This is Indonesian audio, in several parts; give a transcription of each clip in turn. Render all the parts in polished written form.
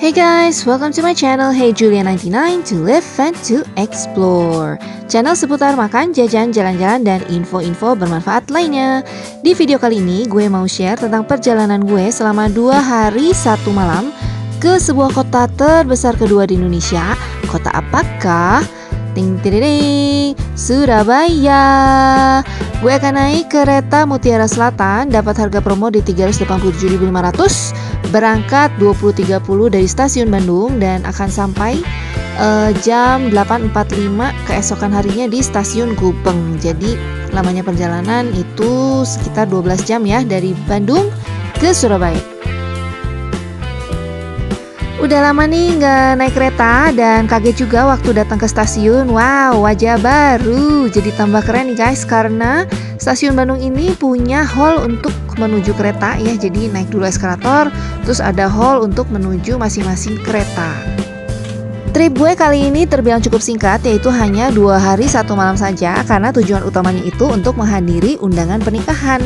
Hey guys, welcome to my channel Hey Julia99 to live and to explore. Channel seputar makan, jajan, jalan-jalan, dan info-info bermanfaat lainnya. Di video kali ini gue mau share tentang perjalanan gue selama 2 hari 1 malam ke sebuah kota terbesar kedua di Indonesia. Kota apakah? Ting ting, Surabaya. Gue akan naik kereta Mutiara Selatan, dapat harga promo di 387.500, berangkat 20.30 dari stasiun Bandung dan akan sampai jam 8.45 keesokan harinya di stasiun Gubeng. Jadi lamanya perjalanan itu sekitar 12 jam ya, dari Bandung ke Surabaya. Udah lama nih nggak naik kereta dan kaget juga waktu datang ke stasiun. Wow, wajah baru. Jadi tambah keren nih guys, karena stasiun Bandung ini punya hall untuk menuju kereta ya. Jadi naik dulu eskalator, terus ada hall untuk menuju masing-masing kereta. Trip gue kali ini terbilang cukup singkat, yaitu hanya 2 hari 1 malam saja, karena tujuan utamanya itu untuk menghadiri undangan pernikahan.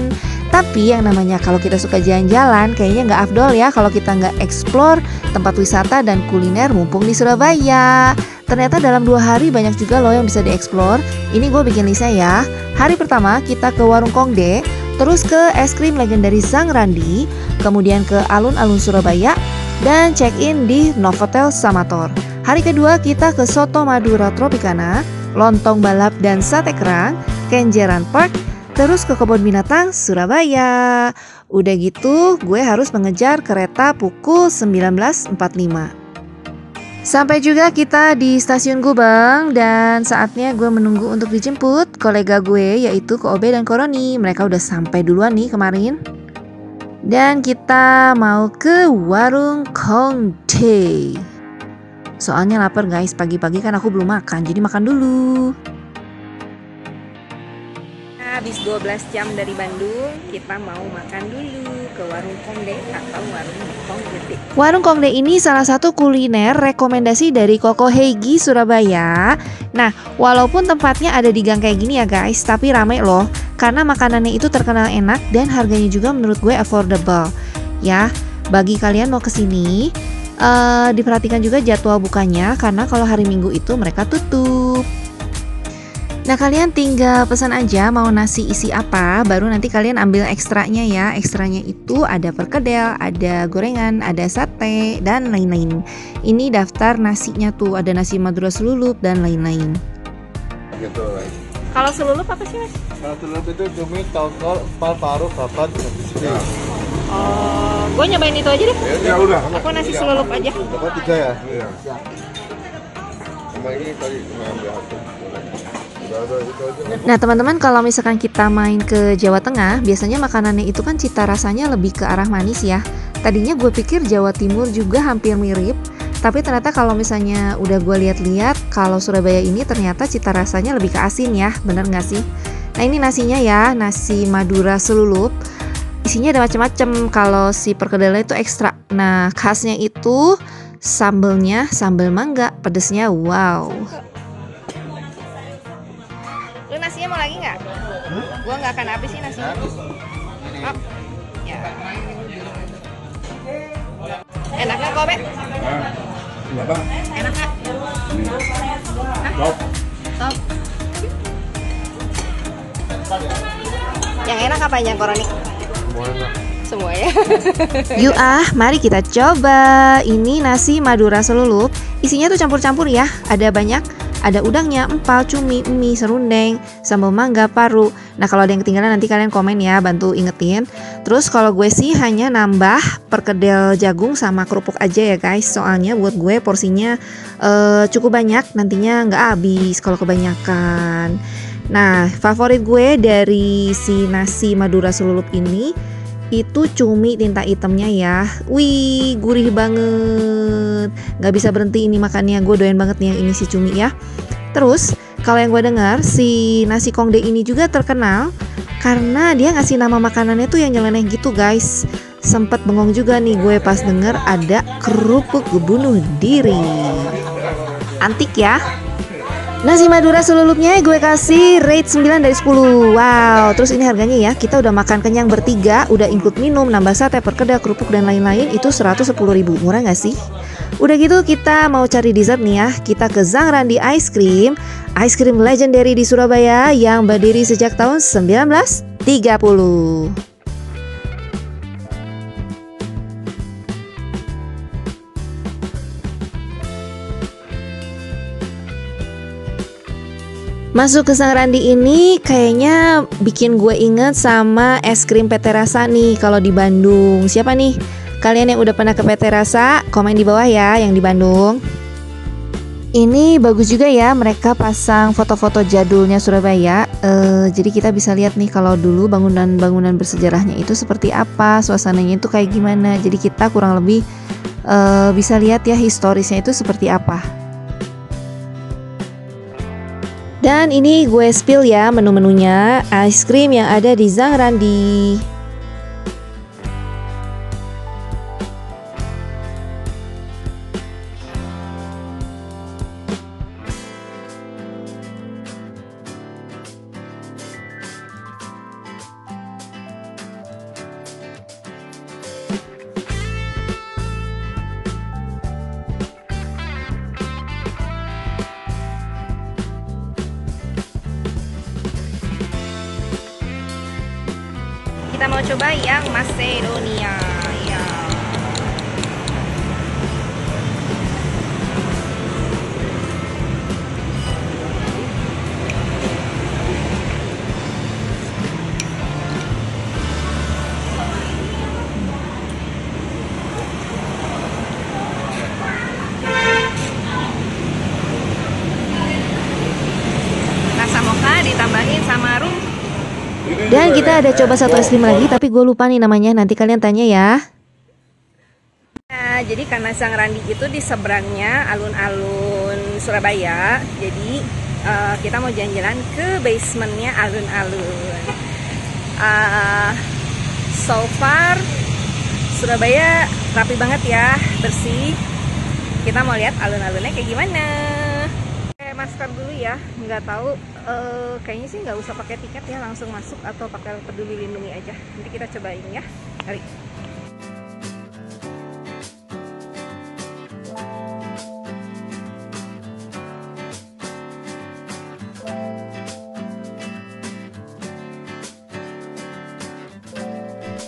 Tapi yang namanya kalau kita suka jalan-jalan, kayaknya nggak afdol ya kalau kita nggak explore tempat wisata dan kuliner mumpung di Surabaya. Ternyata dalam 2 hari banyak juga loh yang bisa dieksplor. Ini gue bikin listnya ya. Hari pertama kita ke Warung Kongde, terus ke es krim legendaris Sang Randi, kemudian ke alun-alun Surabaya, dan check-in di Novotel Samator. Hari kedua kita ke Soto Madura Tropicana, lontong balap dan sate kerang, Kenjeran Park, terus ke kebun binatang Surabaya. Udah gitu gue harus mengejar kereta pukul 19.45. Sampai juga kita di stasiun Gubeng dan saatnya gue menunggu untuk dijemput kolega gue, yaitu Ko Obe dan Koroni. Mereka udah sampai duluan nih kemarin. Dan kita mau ke Warung Kongde. Soalnya lapar guys, pagi-pagi kan aku belum makan, jadi makan dulu. Habis 12 jam dari Bandung, kita mau makan dulu ke Warung Kongde atau Warung Kongde. Warung Kongde ini salah satu kuliner rekomendasi dari Koko Heigi Surabaya. Nah, walaupun tempatnya ada di gang kayak gini ya guys, tapi rame loh, karena makanannya itu terkenal enak dan harganya juga menurut gue affordable. Ya, bagi kalian mau kesini, diperhatikan juga jadwal bukanya, karena kalau hari Minggu itu mereka tutup. Nah, kalian tinggal pesan aja mau nasi isi apa, baru nanti kalian ambil ekstranya ya. Ekstranya itu ada perkedel, ada gorengan, ada sate, dan lain-lain. Ini daftar nasinya tuh, ada nasi Madura selulup dan lain-lain. Gitu. Kalau selulup apa sih mas? Kalau selulup itu cumi, tongkol, empal, paru, papan, nah. Oh, gue nyobain itu aja deh. Ya udah. Aku nasi selulup aja. Dapat 3 ya? Iya. Sama ini tadi ambil satu. Nah teman-teman, kalau misalkan kita main ke Jawa Tengah, biasanya makanannya itu kan cita rasanya lebih ke arah manis ya. Tadinya gue pikir Jawa Timur juga hampir mirip, tapi ternyata kalau misalnya udah gue lihat-lihat, kalau Surabaya ini ternyata cita rasanya lebih ke asin ya, bener nggak sih? Nah ini nasinya ya, nasi Madura selulup. Isinya ada macam-macam. Kalau si perkedelnya itu ekstra. Nah khasnya itu sambelnya sambal mangga, pedesnya wow. Lu nasinya mau lagi nggak? Gua nggak akan habis sih nasinya. Oh, ya. Enak nggak Kobe? Enak nggak? Top. Top. Yang enak apa yang Koroni? Semua ya. Yuk mari kita coba. Ini nasi Madura selulup. Isinya tuh campur-campur ya. Ada banyak. Ada udangnya, empal, cumi, mie, serundeng, sambal mangga, paru. Nah kalau ada yang ketinggalan nanti kalian komen ya, bantu ingetin. Terus kalau gue sih hanya nambah perkedel jagung sama kerupuk aja ya guys. Soalnya buat gue porsinya cukup banyak, nantinya nggak habis kalau kebanyakan. Nah favorit gue dari si nasi Madura selulup ini itu cumi tinta hitamnya ya. Wih, gurih banget. Gak bisa berhenti ini makannya. Gue doyan banget nih yang ini si cumi ya. Terus kalau yang gue dengar, si nasi Kongde ini juga terkenal karena dia ngasih nama makanannya tuh yang nyeleneh gitu guys. Sempet bengong juga nih gue pas denger ada kerupuk bunuh diri. Antik ya. Nasi Madura selulupnya gue kasih rate 9 dari 10. Wow, terus ini harganya ya, kita udah makan kenyang bertiga, udah include minum, nambah sate, perkedel, kerupuk dan lain-lain, itu 110.000. Murah gak sih? Udah gitu kita mau cari dessert nih ya. Kita ke Zhang Randi Ice Cream legendary di Surabaya yang berdiri sejak tahun 1930. Masuk ke Zhang Randi ini kayaknya bikin gue inget sama es krim PT Rasa nih kalau di Bandung. Siapa nih? Kalian yang udah pernah ke PT Rasa, komen di bawah ya yang di Bandung. Ini bagus juga ya, mereka pasang foto-foto jadulnya Surabaya. Jadi kita bisa lihat nih kalau dulu bangunan-bangunan bersejarahnya itu seperti apa, suasananya itu kayak gimana. Jadi kita kurang lebih bisa lihat ya historisnya itu seperti apa. Dan ini gue spill ya menu-menunya ice cream yang ada di Zhang Randi. Kita mau coba yang Macedonia ya. Rasa mocha ditambahin sama rum. Dan kita ada coba satu es krim lagi, tapi gue lupa nih namanya, nanti kalian tanya ya. Nah, jadi karena Zhang Randi itu di seberangnya alun-alun Surabaya, jadi kita mau jalan-jalan ke basementnya alun-alun. So far Surabaya rapi banget ya, bersih. Kita mau lihat alun-alunnya kayak gimana. Masker dulu ya, nggak tahu kayaknya sih nggak usah pakai tiket ya, langsung masuk atau pakai peduli lindungi aja. Nanti kita cobain ya. Mari.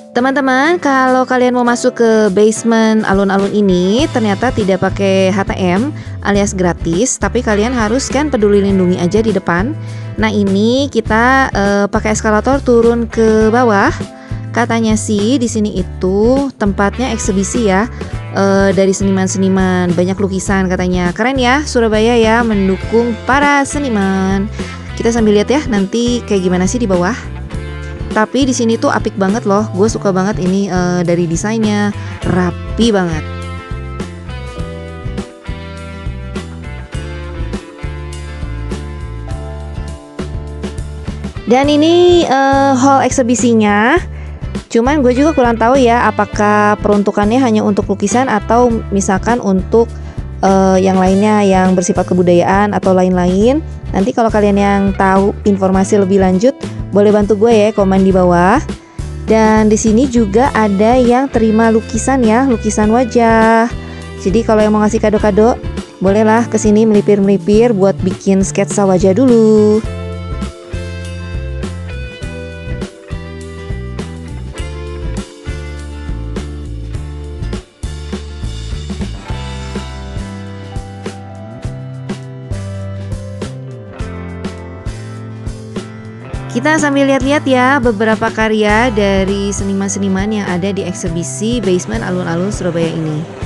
Teman-teman, kalau kalian mau masuk ke basement alun-alun ini ternyata tidak pakai HTM alias gratis, tapi kalian harus scan peduli lindungi aja di depan. Nah, ini kita pakai eskalator turun ke bawah. Katanya sih di sini itu tempatnya eksibisi ya, dari seniman-seniman, banyak lukisan katanya. Keren ya, Surabaya ya mendukung para seniman. Kita sambil lihat ya nanti kayak gimana sih di bawah. Tapi di sini tuh apik banget loh, gue suka banget ini dari desainnya, rapi banget. Dan ini hall eksibisinya, cuman gue juga kurang tahu ya apakah peruntukannya hanya untuk lukisan atau misalkan untuk yang lainnya yang bersifat kebudayaan atau lain-lain. Nanti kalau kalian yang tahu informasi lebih lanjut, boleh bantu gue ya komen di bawah. Dan di sini juga ada yang terima lukisan ya, lukisan wajah. Jadi kalau yang mau ngasih kado-kado, bolehlah kesini melipir-melipir buat bikin sketsa wajah dulu. Kita sambil lihat-lihat ya beberapa karya dari seniman-seniman yang ada di eksibisi basement alun-alun Surabaya ini.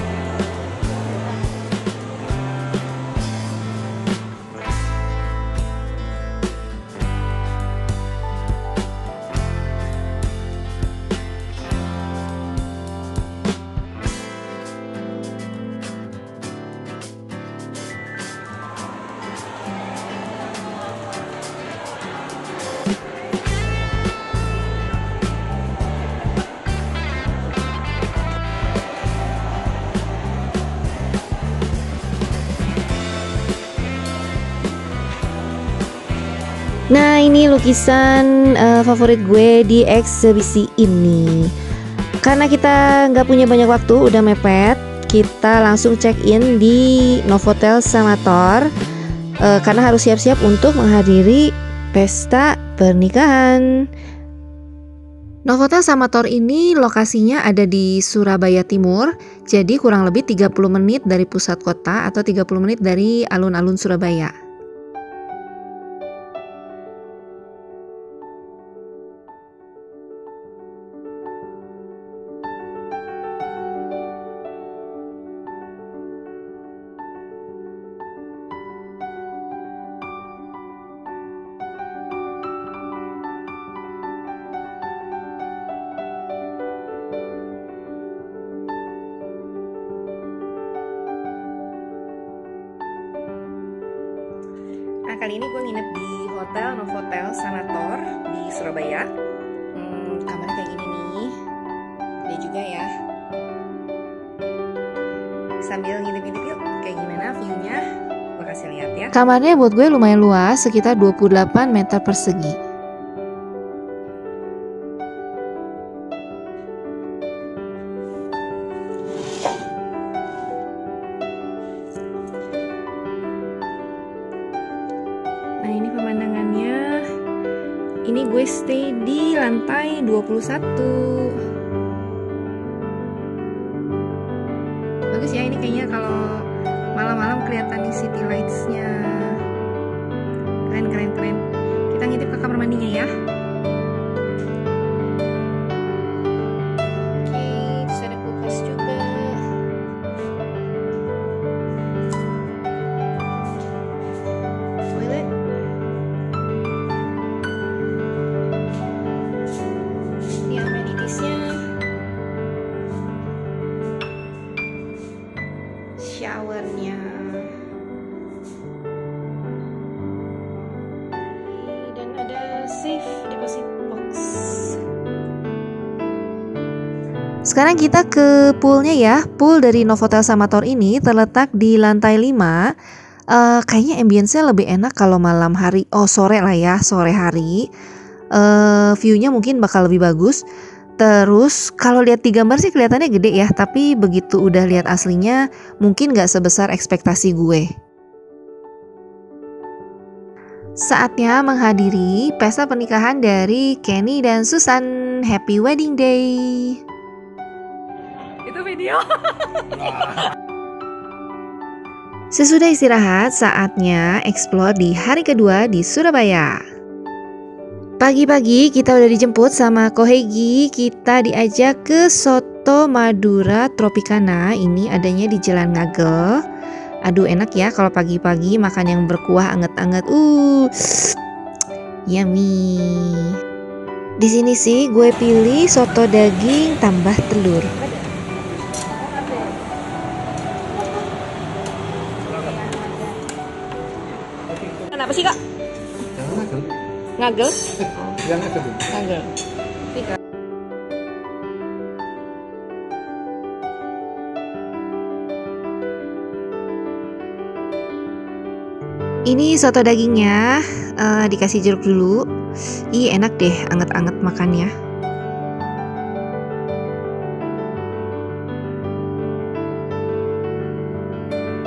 Nah, ini lukisan favorit gue di eksibisi ini. Karena kita nggak punya banyak waktu, udah mepet, kita langsung check-in di Novotel Samator karena harus siap-siap untuk menghadiri pesta pernikahan. Novotel Samator ini lokasinya ada di Surabaya Timur, jadi kurang lebih 30 menit dari pusat kota atau 30 menit dari alun-alun Surabaya. Nah, kali ini gue nginep di Hotel Novotel Samator di Surabaya. Kamarnya kayak gini nih. Dia juga ya. Sambil ngintip-ngintip yuk, kayak gimana view-nya. Gue kasih lihat ya. Kamarnya buat gue lumayan luas, sekitar 28 meter persegi. Nah, ini pemandangannya. Ini gue stay di lantai 21. Bagus ya, ini kayaknya kalau malam-malam kelihatan di city lights-nya. Keren. Kita ngintip ke kamar mandinya ya. Oke, terus ada kulkas juga. Toilet. Ini amenities-nya. Showernya. Dan ada safe deposit box. Sekarang kita ke poolnya ya. Pool dari Novotel Samator ini terletak di lantai 5. Kayaknya ambience-nya lebih enak kalau malam hari. Oh, sore lah ya, sore hari. View-nya mungkin bakal lebih bagus. Terus kalau lihat di gambar sih kelihatannya gede ya, tapi begitu udah lihat aslinya mungkin gak sebesar ekspektasi gue. Saatnya menghadiri pesta pernikahan dari Kenny dan Susan. Happy wedding day. Itu video. Sesudah istirahat, saatnya explore di hari kedua di Surabaya. Pagi-pagi kita udah dijemput sama Kohegi. Kita diajak ke Soto Madura Tropicana. Ini adanya di Jalan Ngagel. Aduh, enak ya kalau pagi-pagi makan yang berkuah anget-anget. Yummy. Di sini sih gue pilih soto daging tambah telur. Kenapa sih, Kak? Ngagel? Ngagel. Ini soto dagingnya dikasih jeruk dulu. Ih, enak deh, anget-anget makannya.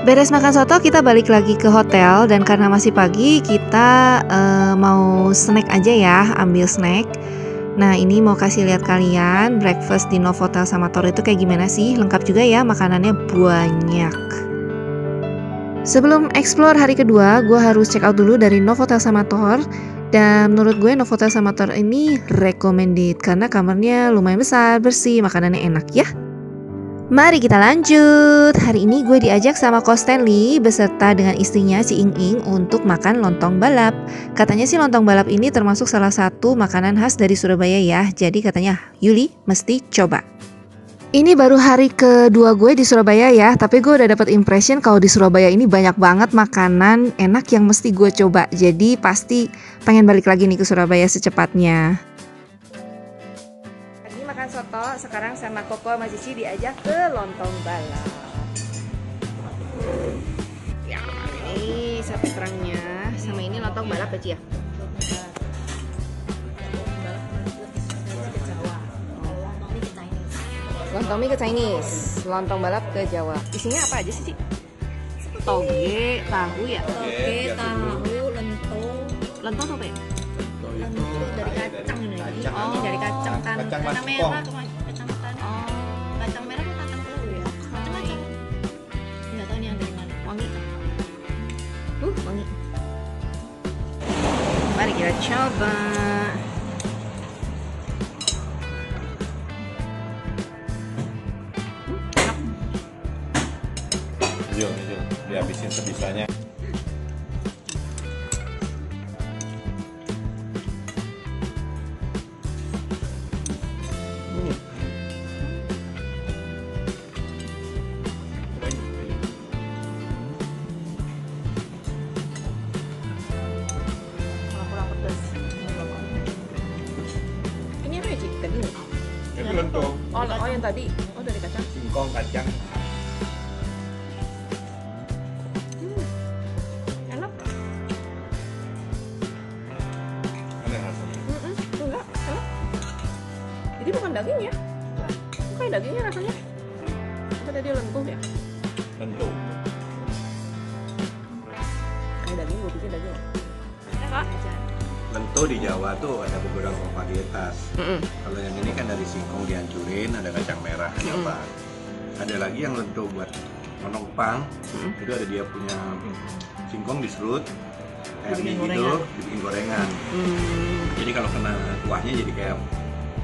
Beres makan soto, kita balik lagi ke hotel. Dan karena masih pagi, kita mau snack aja ya, ambil snack. Nah, ini mau kasih lihat kalian breakfast di Novotel Samator itu kayak gimana sih. Lengkap juga ya, makanannya banyak. Sebelum explore hari kedua, gue harus check out dulu dari Novotel Samator. Dan menurut gue Novotel Samator ini recommended karena kamarnya lumayan besar, bersih, makanannya enak ya. Mari kita lanjut. Hari ini gue diajak sama Ko Stanley beserta dengan istrinya si Ing untuk makan lontong balap. Katanya sih lontong balap ini termasuk salah satu makanan khas dari Surabaya ya. Jadi katanya Yuli mesti coba. Ini baru hari kedua gue di Surabaya ya, tapi gue udah dapat impression kalau di Surabaya ini banyak banget makanan enak yang mesti gue coba. Jadi pasti pengen balik lagi nih ke Surabaya secepatnya. Lagi makan soto, sekarang sama Koko sama Cici diajak ke lontong balap. Ya, ini sapi perangnya, sama ini lontong balap ya Ci ya. Lontong mie ke Chinese, lontong balap ke Jawa. Isinya apa aja sih, Ci? Toge, tahu ya? Toge, tahu, lento. Lento apa ya? Lento dari kacang ini. Oh, Ini dari kacang kan. Kacang Kacang masukong. merah, kacang tanah. Oh, Kacang merah atau kacang telur ya? Macam-macam. Nggak tahu nih yang dari mana. wangi. Wangi. Mari kita coba. Yuk, dihabisin sebisanya. Kurang pedas. Ini apa ya, Ci? Tadi nih. Itu lentong, Oh, yang tadi. Oh, dari kacang. singkong, kacang. Enak. Ada rasanya. Enggak, enak. Jadi bukan daging ya? Kayak dagingnya rasanya. Apa tadi lentuh ya? Lentong. Kayak daging, gue pikir daging. Ya, Kak? Lento di Jawa tuh ada beberapa varietas. Kalau yang ini kan dari singkong dihancurin, ada kacang merah, ada apa. Ada lagi yang lento buat menopang. Itu ada dia punya singkong diserut, kayak mie gitu, dibikin gorengan. Jadi kalau kena kuahnya jadi kayak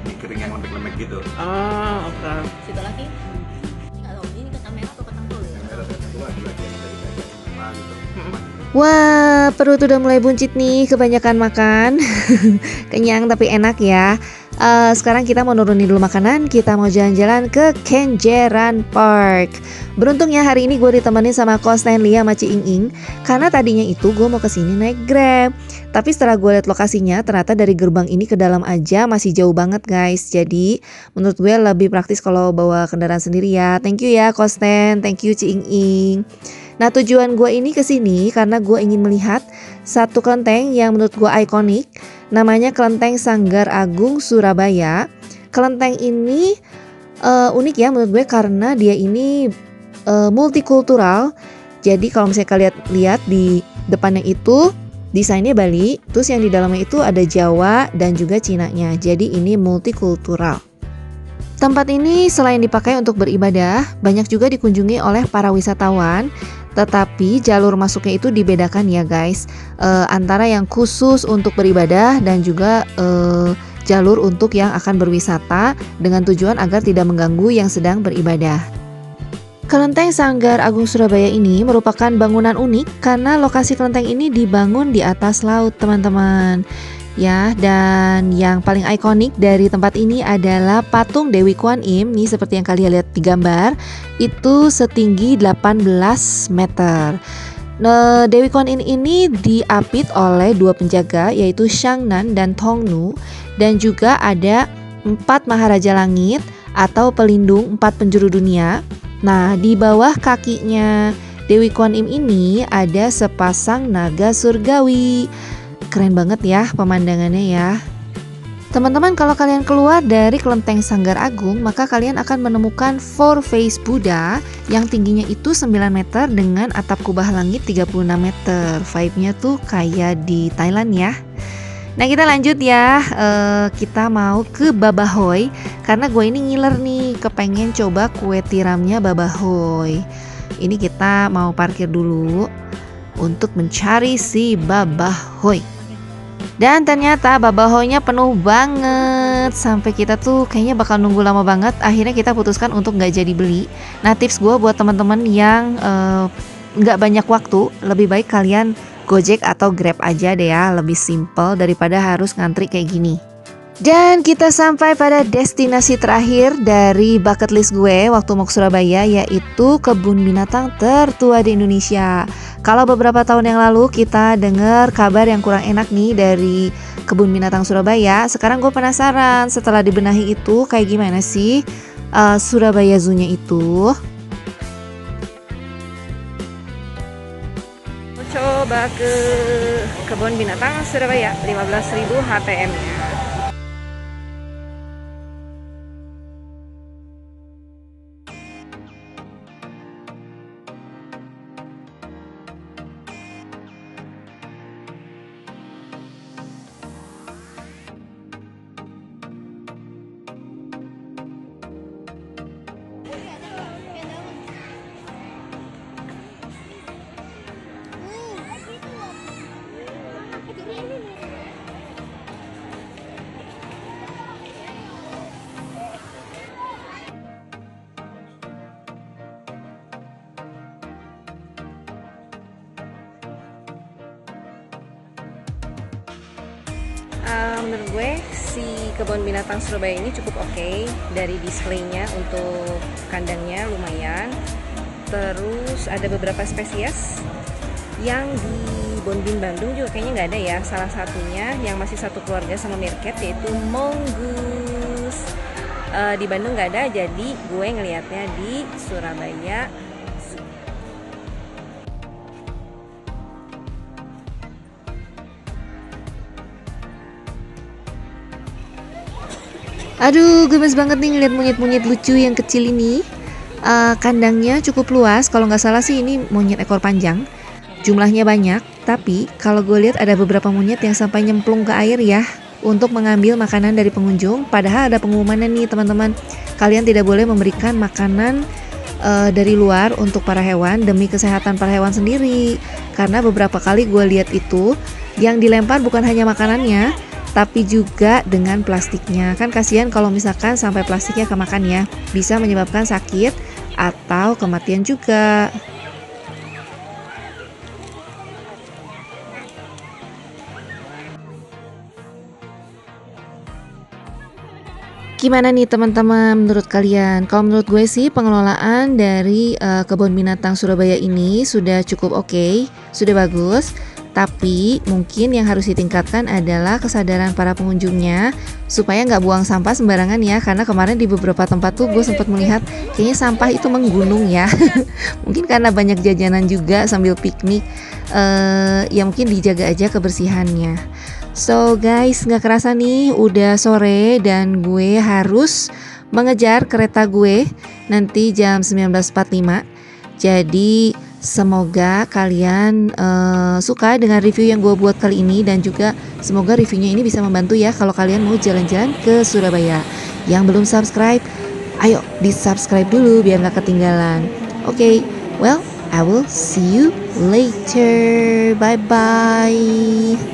mie kering yang lembek-lembek gitu. Oh, oke. Situ lagi. Nggak tahu ini kacang merah atau kacang telur ya? Yang merah itu ada lagi yang dari kacang apa gitu. Wah, perut udah mulai buncit nih, kebanyakan makan. Kenyang tapi enak ya. Sekarang kita mau nurunin dulu makanan, kita mau jalan-jalan ke Kenjeran Park. Beruntungnya hari ini gue ditemenin sama Ko Stanley sama Ci Ing Ing. Karena tadinya itu gue mau kesini naik Grab. Tapi setelah gue lihat lokasinya, ternyata dari gerbang ini ke dalam aja masih jauh banget guys. Jadi menurut gue lebih praktis kalau bawa kendaraan sendiri ya. Thank you ya Ko Stan, thank you Ci Ing Ing. Nah tujuan gue ini kesini karena gue ingin melihat satu kelenteng yang menurut gue ikonik. Namanya Kelenteng Sanggar Agung Surabaya. Kelenteng ini unik ya menurut gue karena dia ini multikultural. Jadi kalau misalnya kalian lihat di depannya itu desainnya Bali, terus yang di dalamnya itu ada Jawa dan juga Cinanya. Jadi ini multikultural. Tempat ini selain dipakai untuk beribadah, banyak juga dikunjungi oleh para wisatawan. Tetapi jalur masuknya itu dibedakan ya guys, antara yang khusus untuk beribadah dan juga jalur untuk yang akan berwisata dengan tujuan agar tidak mengganggu yang sedang beribadah. Kelenteng Sanggar Agung Surabaya ini merupakan bangunan unik karena lokasi kelenteng ini dibangun di atas laut teman-teman. Ya, dan yang paling ikonik dari tempat ini adalah patung Dewi Kwan Im. Nih seperti yang kalian lihat di gambar, itu setinggi 18 meter. Nah, Dewi Kwan Im ini diapit oleh dua penjaga yaitu Shang Nan dan Tong Nu, dan juga ada 4 maharaja langit atau pelindung 4 penjuru dunia. Nah, di bawah kakinya Dewi Kwan Im ini ada sepasang naga surgawi. Keren banget ya pemandangannya ya. Teman-teman, kalau kalian keluar dari Kelenteng Sanggar Agung, maka kalian akan menemukan Four Face Buddha yang tingginya itu 9 meter dengan atap kubah langit 36 meter. Vibe-nya tuh kayak di Thailand ya. Nah kita lanjut ya, kita mau ke Babahoy karena gue ini ngiler nih, kepengen coba kue tiramnya Babahoy. Ini kita mau parkir dulu untuk mencari si Babahoy. Dan ternyata Babahoynya penuh banget, sampai kita tuh kayaknya bakal nunggu lama banget. Akhirnya kita putuskan untuk nggak jadi beli. Nah tips gue buat teman-teman yang nggak banyak waktu, lebih baik kalian Gojek atau Grab aja deh ya, lebih simple daripada harus ngantri kayak gini. Dan kita sampai pada destinasi terakhir dari bucket list gue waktu mau ke Surabaya, yaitu kebun binatang tertua di Indonesia. Kalau beberapa tahun yang lalu kita dengar kabar yang kurang enak nih dari kebun binatang Surabaya, sekarang gue penasaran setelah dibenahi itu kayak gimana sih Surabaya Zoo-nya itu. Coba ke kebun binatang Surabaya, 15.000 HTM-nya. Menurut gue si kebun binatang Surabaya ini cukup oke. Dari displaynya untuk kandangnya lumayan. Terus ada beberapa spesies yang di Bonbin Bandung juga kayaknya nggak ada ya. Salah satunya yang masih satu keluarga sama meerkat yaitu mongoose. Di Bandung nggak ada, jadi gue ngelihatnya di Surabaya. Aduh, gemes banget nih ngeliat monyet-monyet lucu yang kecil ini. Kandangnya cukup luas, kalau nggak salah sih ini monyet ekor panjang. Jumlahnya banyak, tapi kalau gue lihat ada beberapa monyet yang sampai nyemplung ke air ya untuk mengambil makanan dari pengunjung. Padahal ada pengumumannya nih teman-teman, kalian tidak boleh memberikan makanan dari luar untuk para hewan demi kesehatan para hewan sendiri. Karena beberapa kali gue lihat itu yang dilempar bukan hanya makanannya, tapi juga dengan plastiknya. Kan kasihan kalau misalkan sampai plastiknya kemakan ya, bisa menyebabkan sakit atau kematian juga. Gimana nih teman-teman menurut kalian? Kalau menurut gue sih pengelolaan dari kebun binatang Surabaya ini sudah cukup oke, sudah bagus. Tapi mungkin yang harus ditingkatkan adalah kesadaran para pengunjungnya supaya nggak buang sampah sembarangan ya. Karena kemarin di beberapa tempat tuh gue sempat melihat kayaknya sampah itu menggunung ya. Mungkin karena banyak jajanan juga sambil piknik. Ya mungkin dijaga aja kebersihannya. So guys, nggak kerasa nih udah sore dan gue harus mengejar kereta gue nanti jam 19.45. Jadi semoga kalian suka dengan review yang gue buat kali ini, dan juga semoga reviewnya ini bisa membantu ya kalau kalian mau jalan-jalan ke Surabaya. Yang belum subscribe, ayo di subscribe dulu biar gak ketinggalan. Oke, well, I will see you later. Bye bye.